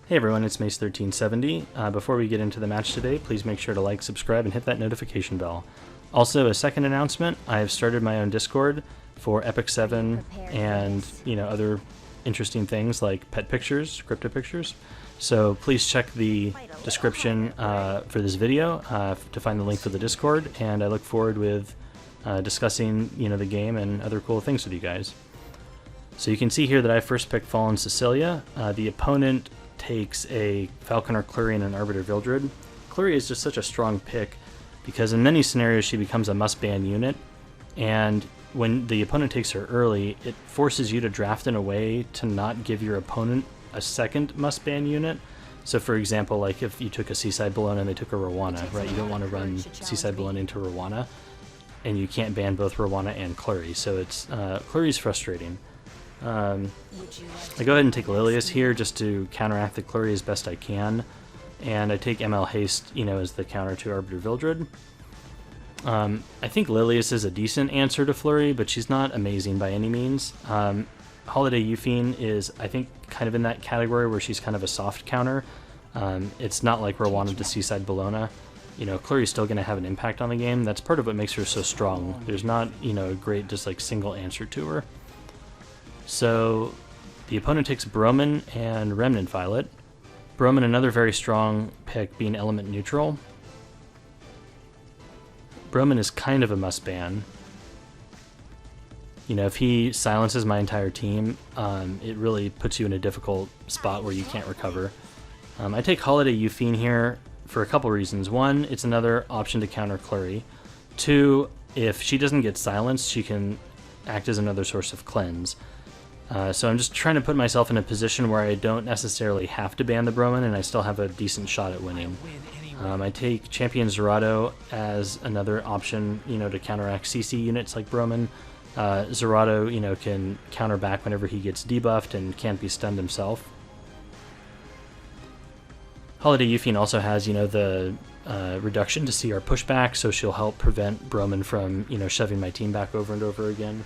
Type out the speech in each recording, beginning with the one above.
Hey everyone, it's Mace1370. Before we get into the match today, please make sure to like, subscribe, and hit that notification bell. Also, a second announcement, I have started my own Discord for Epic 7 and, other interesting things like pet pictures, crypto pictures. So please check the description for this video to find the link for the Discord, and I look forward with discussing, the game and other cool things with you guys. So you can see here that I first picked Fallen Cecilia. The opponent takes a Falconer Clury and an Arbiter Vildred. Clury is just such a strong pick because in many scenarios she becomes a must-ban unit, and when the opponent takes her early, it forces you to draft in a way to not give your opponent a second must-ban unit. So for example, like if you took a Seaside Bologna and they took a Rowana, right? You don't want to run Seaside Bologna into Rowana, and you can't ban both Rowana and Clury, so it's Clury's frustrating. I go ahead and take Lilius here just to counteract the Clury as best I can, and I take ML Haste, as the counter to Arbiter Vildred. I think Lilius is a decent answer to Flurry, but she's not amazing by any means. Holiday Euphine is, I think, kind of in that category where she's kind of a soft counter. It's not like Rowana to Seaside Bologna. Clury's still going to have an impact on the game. That's part of what makes her so strong. There's not, a great just like single answer to her. So the opponent takes Broman and Remnant Violet. Broman, another very strong pick, being element neutral. Broman is kind of a must ban. If he silences my entire team, it really puts you in a difficult spot where you can't recover. I take Holiday Euphine here for a couple reasons. One, it's another option to counter Clury. Two, if she doesn't get silenced, she can act as another source of cleanse. So I'm just trying to put myself in a position where I don't necessarily have to ban the Broman and I still have a decent shot at winning. I take Champion Zerato as another option, to counteract CC units like Broman. Zerato, can counter back whenever he gets debuffed and can't be stunned himself. Holiday Euphine also has, the reduction to CR pushback, so she'll help prevent Broman from, shoving my team back over and over again.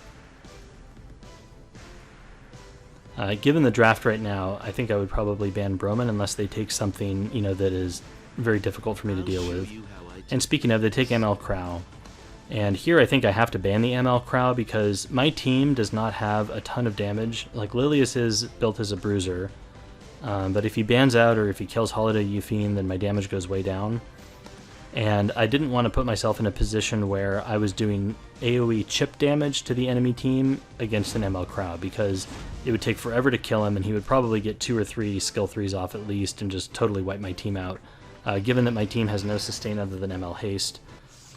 Given the draft right now, I think I would probably ban Broman unless they take something, that is very difficult for me to deal with. And speaking of, they take ML Crow. And here I think I have to ban the ML Crow because my team does not have a ton of damage. Like Lilius is built as a bruiser, but if he bans out or if he kills Holiday Euphine, then my damage goes way down. And I didn't want to put myself in a position where I was doing AoE chip damage to the enemy team against an ML Crow, because it would take forever to kill him and he would probably get 2 or 3 skill 3s off at least and just totally wipe my team out. Given that my team has no sustain other than ML Haste.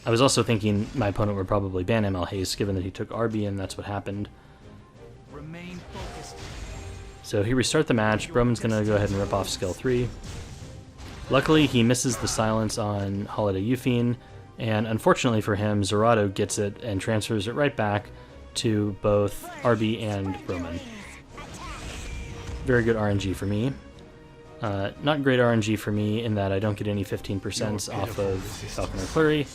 I was also thinking my opponent would probably ban ML Haste given that he took RB and that's what happened. Remain focused. So he restart the match. Broman's going to go ahead and rip off skill 3. Luckily, he misses the silence on Holiday Euphine, and unfortunately for him, Zerato gets it and transfers it right back to both RB and Broman. Very good RNG for me. Not great RNG for me in that I don't get any 15% off of Falconer Clury,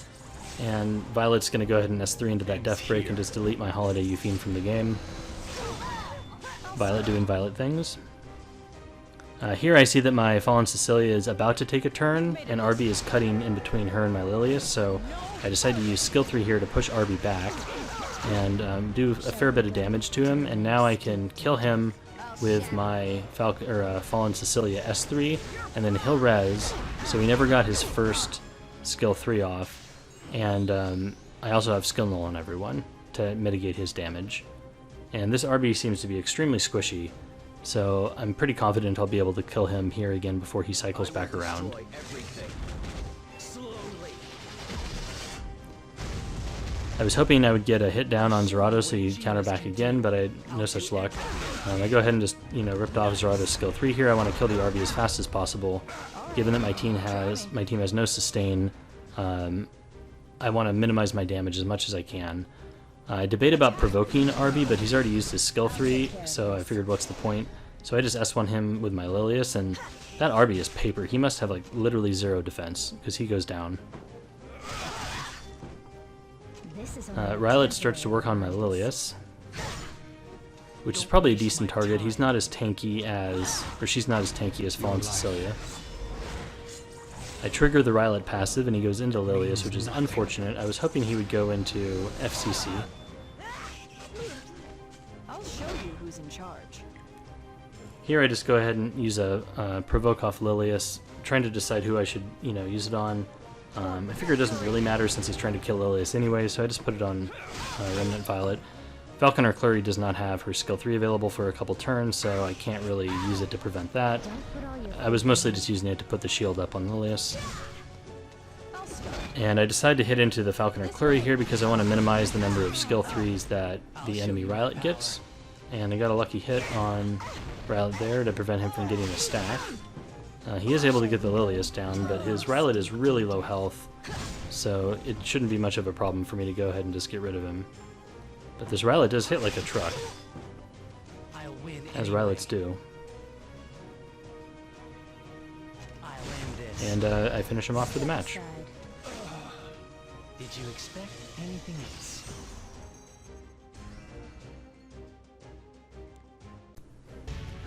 and Violet's going to go ahead and S3 into that Death Break and just delete my Holiday Euphine from the game. Violet doing Violet things. Here I see that my Fallen Cecilia is about to take a turn, and RB is cutting in between her and my Lilius, so I decide to use skill 3 here to push RB back and do a fair bit of damage to him, and now I can kill him with my Fallen Cecilia S3, and then he'll res, so he never got his first skill 3 off, and I also have skill null on everyone to mitigate his damage. And this RB seems to be extremely squishy, so I'm pretty confident I'll be able to kill him here again before he cycles back around. I was hoping I would get a hit down on Zerato so he'd counter back again, but I had no such luck. I go ahead and just, ripped off Zerato's skill 3 here. I want to kill the RB as fast as possible. Given that my team has no sustain, I want to minimize my damage as much as I can. I debate about provoking RB, but he's already used his skill 3, so I figured what's the point. So I just S1 him with my Lilius, and that RB is paper. He must have like literally 0 defense, because he goes down. Rylet starts to work on my Lilius. which is probably a decent target. He's not as tanky as, or she's not as tanky as Fallen Cecilia. I trigger the Rylet passive and he goes into Lilius, which is unfortunate. I was hoping he would go into FCC. I'll show you who's in charge. Here I just go ahead and use a provoke off Lilius, trying to decide who I should, use it on. I figure it doesn't really matter since he's trying to kill Lilius anyway, so I just put it on Remnant Violet. Falconer Clury does not have her skill 3 available for a couple turns, so I can't really use it to prevent that. I was mostly just using it to put the shield up on Lilius. And I decided to hit into the Falconer Clury here because I want to minimize the number of skill 3s that the enemy Rylet gets. And I got a lucky hit on Rylet there to prevent him from getting a stack. He is able to get the Lilius down, but his Rylet is really low health, so it shouldn't be much of a problem for me to go ahead and just get rid of him. But this Rylet does hit like a truck, as Rylets do. And I finish him off for the match. Did you expect anything else?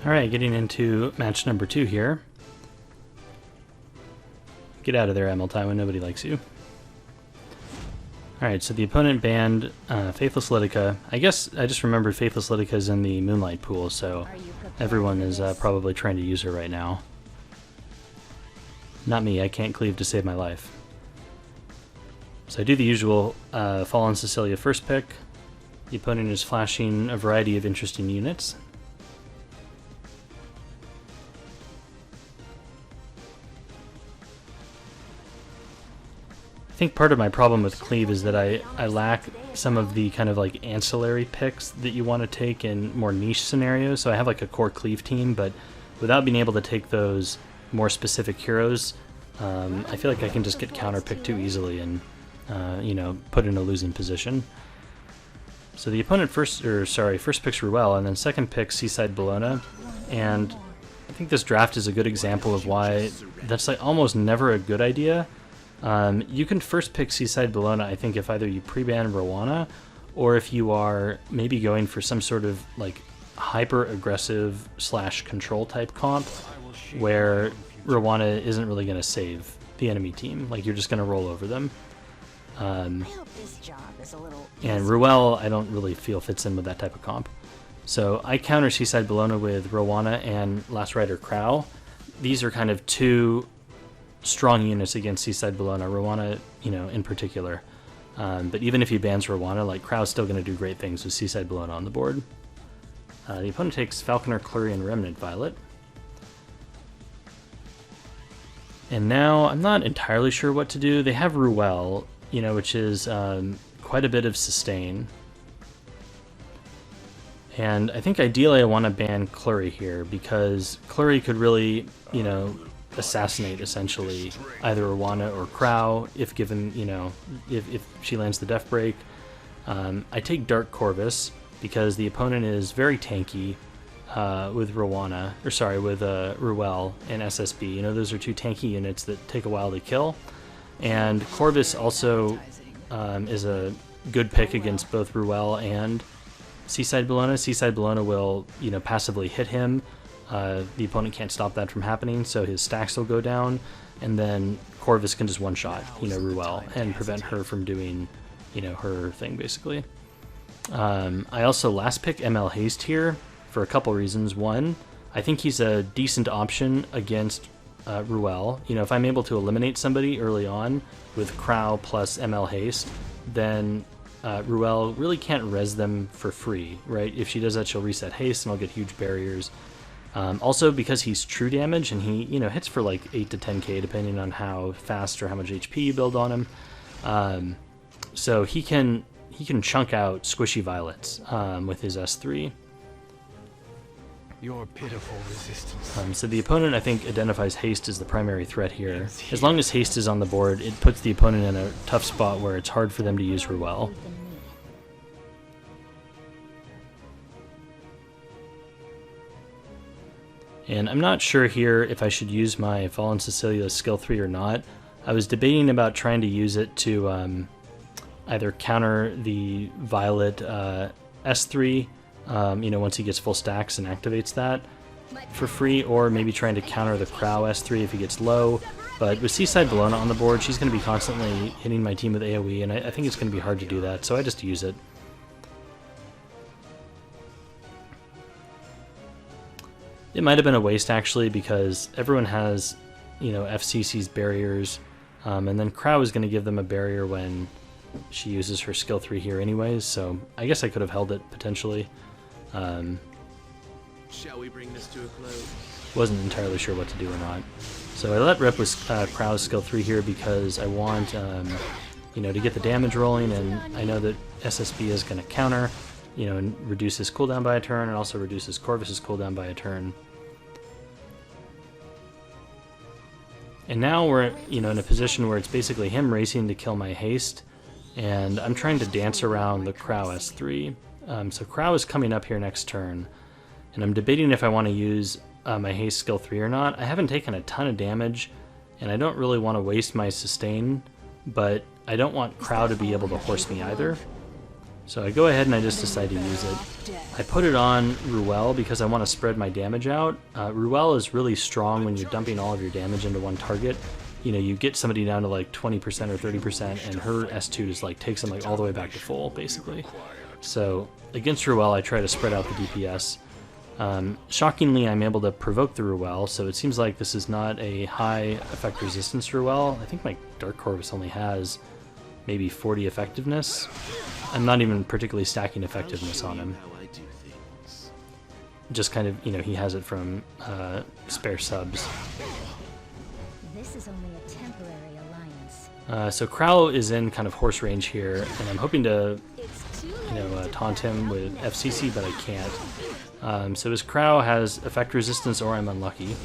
Alright, getting into match number 2 here. Get out of there, Emil Tywin, nobody likes you. Alright, so the opponent banned Faithless Lidica. I guess I just remembered Faithless Lidica is in the Moonlight pool, so everyone is probably trying to use her right now. Not me, I can't cleave to save my life. So I do the usual Fallen Cecilia first pick. The opponent is flashing a variety of interesting units. I think part of my problem with Cleave is that I lack some of the kind of like ancillary picks that you want to take in more niche scenarios. So I have like a core Cleave team, but without being able to take those more specific heroes, I feel like I can just get counterpicked too easily and put in a losing position. So the opponent first picks Ruel and then second picks Seaside Bologna, and I think this draft is a good example of why that's like almost never a good idea. You can first pick Seaside Bologna, I think, if either you pre-ban Rowana, or if you are maybe going for some sort of like hyper-aggressive / control type comp, where Rowana isn't really going to save the enemy team. Like, you're just going to roll over them. And Ruel, I don't really feel fits in with that type of comp. So I counter Seaside Bologna with Rowana and Last Rider Crow. These are kind of two strong units against Seaside Bologna, Rowana, in particular. But even if he bans Rowana, like, Crow's still going to do great things with Seaside Bologna on the board. The opponent takes Falconer Clury and Remnant Violet. And now I'm not entirely sure what to do. They have Ruel, which is quite a bit of sustain. And I think ideally I want to ban Clury here, because Clury could really, assassinate essentially either Rowana or Crow if given, if she lands the Death Break. I take Dark Corvus because the opponent is very tanky with Rowana, with Ruel and SSB. Those are two tanky units that take a while to kill. And Corvus also is a good pick against both Ruel and Seaside Bologna. Seaside Bologna will, passively hit him. The opponent can't stop that from happening, so his stacks will go down, and then Corvus can just one-shot, Ruel, and prevent her from doing, her thing, basically. I also last pick ML Haste here for a couple reasons. One, I think he's a decent option against Ruel. If I'm able to eliminate somebody early on with Crow plus ML Haste, then Ruel really can't res them for free, right? If she does that, she'll reset Haste and I'll get huge barriers. Also, because he's true damage and he, hits for like 8 to 10k depending on how fast or how much HP you build on him. So he can chunk out squishy violets with his S3. Your pitiful resistance. So the opponent, I think, identifies Haste as the primary threat here. As long as Haste is on the board, it puts the opponent in a tough spot where it's hard for them to use Ruel. And I'm not sure here if I should use my Fallen Cecilia skill 3 or not. I was debating about trying to use it to either counter the Violet S3 you know, once he gets full stacks and activates that for free, or maybe trying to counter the Crow S3 if he gets low. But with Seaside Bologna on the board, she's going to be constantly hitting my team with AoE, and I think it's going to be hard to do that, so I just use it. It might have been a waste, actually, because everyone has, you know, FCC's barriers, and then Crow is going to give them a barrier when she uses her skill 3 here anyways, so I guess I could have held it, potentially. Shall we bring this to a close? Wasn't entirely sure what to do or not. So I let rip with Crow's skill 3 here because I want, you know, to get the damage rolling, and I know that SSB is going to counter, you know, and reduce his cooldown by a turn, and also reduces Corvus's cooldown by a turn. And now we're, you know, in a position where it's basically him racing to kill my haste, and I'm trying to dance around the Crow S3. So Crow is coming up here next turn, and I'm debating if I want to use my haste skill 3 or not. I haven't taken a ton of damage, and I don't really want to waste my sustain, but I don't want Crow to be able to horse me either. So I go ahead and I just decide to use it. I put it on Ruel because I want to spread my damage out. Ruel is really strong when you're dumping all of your damage into one target. You know, you get somebody down to like 20% or 30%, and her S2 just like takes them like all the way back to full, basically. So against Ruel, I try to spread out the DPS. Shockingly, I'm able to provoke the Ruel, so it seems like this is not a high effect resistance Ruel. I think my Dark Corvus only has maybe 40 effectiveness. I'm not even particularly stacking effectiveness on him. Just kind of, you know, he has it from spare subs. This is only a temporary alliance. So Crow is in kind of horse range here, and I'm hoping to, you know, taunt him with FCC, but I can't. So his Crow has effect resistance, or I'm unlucky,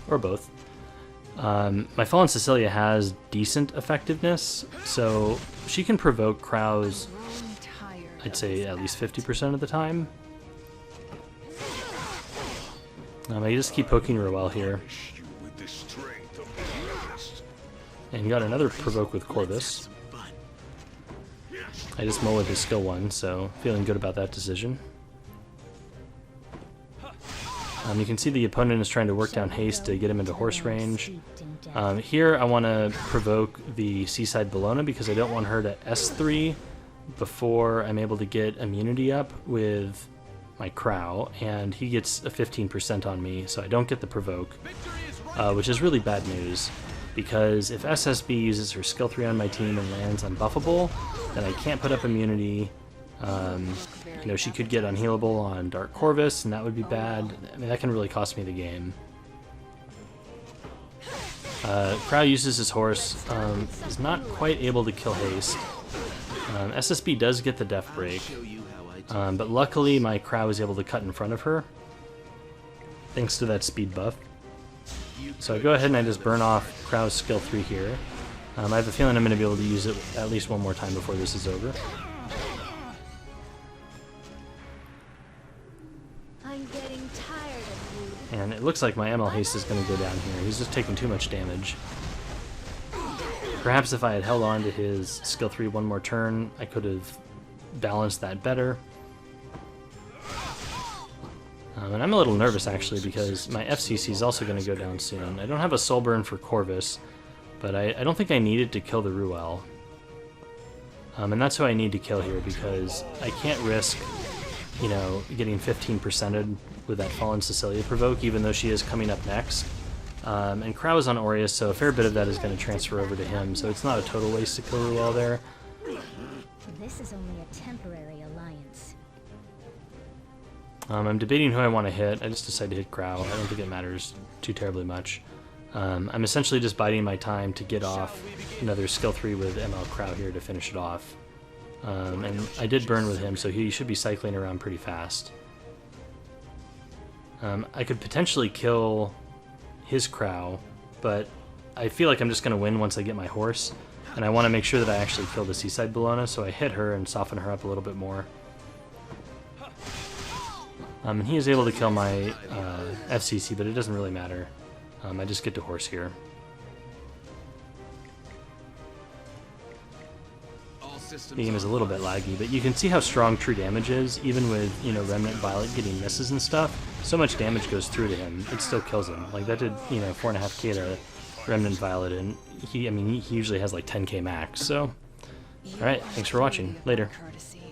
or both. My Fallen Cecilia has decent effectiveness, so she can provoke Crow's, I'd say, at least 50% of the time. I just keep poking Ruel here. And got another provoke with Corvus. I just mullied his skill 1, so feeling good about that decision. You can see the opponent is trying to work down haste to get him into horse range. Here I want to provoke the Seaside Bologna because I don't want her to S3 before I'm able to get immunity up with my Crow, and he gets a 15% on me, so I don't get the provoke, which is really bad news, because if SSB uses her skill 3 on my team and lands unbuffable, then I can't put up immunity. You know, she could get unhealable on Dark Corvus, and that would be bad. I mean, that can really cost me the game. Crow uses his horse, is not quite able to kill haste. SSB does get the death break, but luckily my Crow is able to cut in front of her, thanks to that speed buff. So I go ahead and I just burn off Crow's skill 3 here. I have a feeling I'm going to be able to use it at least one more time before this is over. I'm getting tired of you. And it looks like my ML haste is going to go down here. He's just taking too much damage. Perhaps if I had held on to his skill 3 one more turn, I could have balanced that better. And I'm a little nervous, actually, because my FCC is also going to go down soon. I don't have a soul burn for Corvus, but I don't think I needed to kill the Ruel. And that's who I need to kill here, because I can't risk, you know, getting 15%ed with that Fallen Cecilia provoke, even though she is coming up next. And Crow is on Aureus, so a fair bit of that is going to transfer over to him, so it's not a total waste to kill Ruel there. This is only a temporary alliance. I'm debating who I want to hit. I just decided to hit Crow. I don't think it matters too terribly much. I'm essentially just biding my time to get off another skill 3 with ML Crow here to finish it off. And I did burn with him, so he should be cycling around pretty fast. I could potentially kill his Crow, but I feel like I'm just going to win once I get my horse, and I want to make sure that I actually kill the Seaside Bologna, so I hit her and soften her up a little bit more. And he is able to kill my FCC, but it doesn't really matter. I just get to horse here. Systems the game is a little bit laggy, but you can see how strong true damage is, even with, you know, Remnant Violet getting misses and stuff. So much damage goes through to him, it still kills him. Like, that did, you know, 4.5k to Remnant Violet, and he usually has like 10k max, so... Alright, thanks for watching. Later. Courtesy.